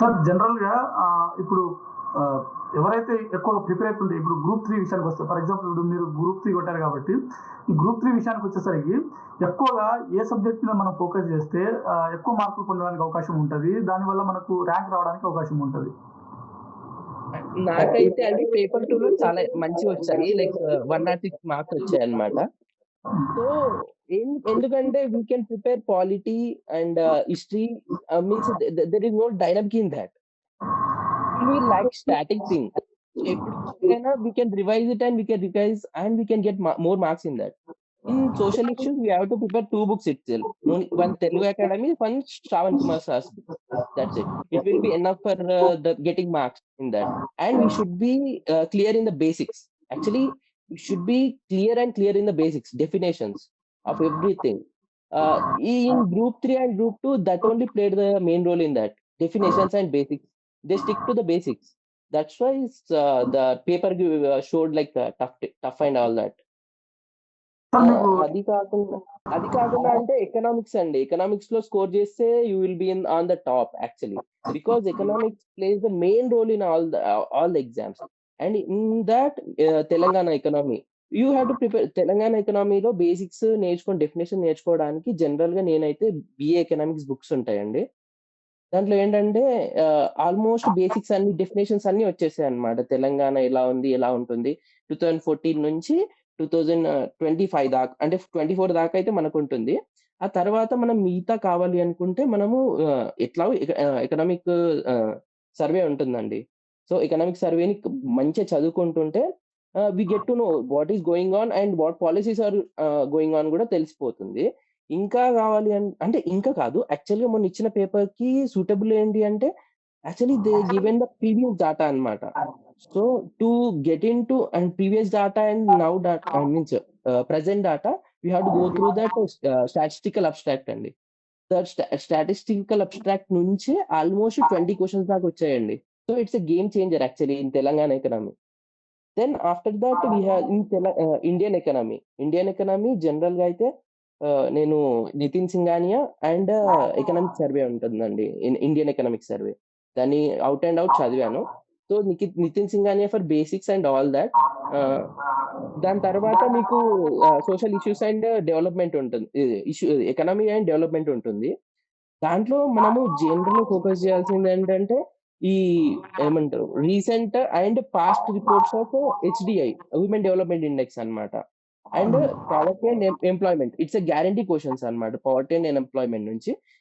Sir జనరల్‌గా ఇప్పుడు ఆహ్, ఎవరైతే ఎక్కువగా ప్రిపేర్ అవుతుంటే ఇప్పుడు గ్రూప్ 3 విషయానికొస్తే ఫర్ ఎగ్జాంపుల్ ఇప్పుడు మీరు గ్రూప్ 3 కొట్టారు కాబట్టి, ఈ గ్రూప్ 3 విషయానికొచ్చేసరికి ఎక్కువగా ఏ సబ్జెక్ట్ మీద మనం ఫోకస్ చేస్తే ఎక్కువ మార్కులు పొందడానికి అవకాశం ఉంటది. దానివల్ల మనకు ర్యాంక్ రావడానికి అవకాశం ఉంటది. నాకైతే అండి పేపర్ 2లో చాలా మంచివొచ్చాయి. లైక్ 106 మార్క్స్ వచ్చాయన్నమాట. సో, ఎందుకంటే we can prepare polity and history means there is no dynamic in thought. We like static thing. ఎప్పుడైనా we can revise it and we can get more marks in that. In social issues, we have to prepare 2 books itself. One Telugu Academy, one Shravan Kumar Shastri. That's it. It will be enough for the getting marks in that. And we should be clear in the basics. Actually, we should be clear in the basics, definitions of everything. In group 3 and group 2, that only played the main role in that. Definitions and basics. They stick to the basics. That's why the paper showed like tough and all that. Sir మీకు అది కాకుండా అంటే economics అండి. ఎకనామిక్స్‌లో score చేస్తే you will be on the top actually. Because economics plays the main role in all the exams. And in that Telangana economy you have to prepare. Telangana ఎకనామీలో basics definition నేర్చుకోవడానికి జనరల్‌గా నేనైతే బీఏ ఎకనామిక్స్ బుక్స్ ఉంటాయండి. దాంట్లో ఏంటంటే almost basics అన్ని definitions అన్నీ వచ్చేసాయన్నమాట. తెలంగాణ ఎలా ఉంది, ఎలా ఉంటుంది. 2014 నుంచి 2025 దాకా అంటే 24 దాకా అయితే మనకుంటుంది. ఆ తర్వాత మనం మిగతా కావాలి అనుకుంటే మనము ఎట్లాగో ఎకనామిక్ సర్వే ఉంటుందండి. సో, ఎకనామిక్ సర్వేని మంచిగా చదువుకుంటుంటే we get to know what is going on and what policies are going on కూడా తెలిసిపోతుంది. ఇంకా కావాలి అంటే ఇంకా కాదు. యాక్చువల్‌గా మొన్న ఇచ్చిన పేపర్‌కి సూటబుల్ ఏంటి అంటే actually they given the previous data అన్నమాట. So, to get into and previous data and now data means present data we have to go through that statistical abstract అండి. స్టాటిస్టికల్ అబ్స్ట్రాక్ట్ నుంచి ఆల్మోస్ట్ 20 క్వెషన్స్ దాకా వచ్చాయండి. So, it's a game changer actually in Telangana economy. Then after that we have in Indian economy. Indian economy జనరల్‌గా అయితే నేను Nitin Singhania and economic survey ఉంటుందండి. Indian economic survey. దాన్ని out and out చదివాను. So, Nitin Singhania for basics and all that. దాని తర్వాత మీకు social issues and development ఉంటుంది. ఎకనామీ అండ్ డెవలప్‌మెంట్ ఉంటుంది. దాంట్లో మనము జనరల్‌గా ఫోకస్ చేయాల్సిందేంటంటే ఈ ఏమంటారు recent and past reports of HDI human development index అన్నమాట. And poverty and employment. It's a guarantee questions అన్నమాట. పావర్టీ అండ్ ఎంప్లాయ్‌మెంట్ నుంచి.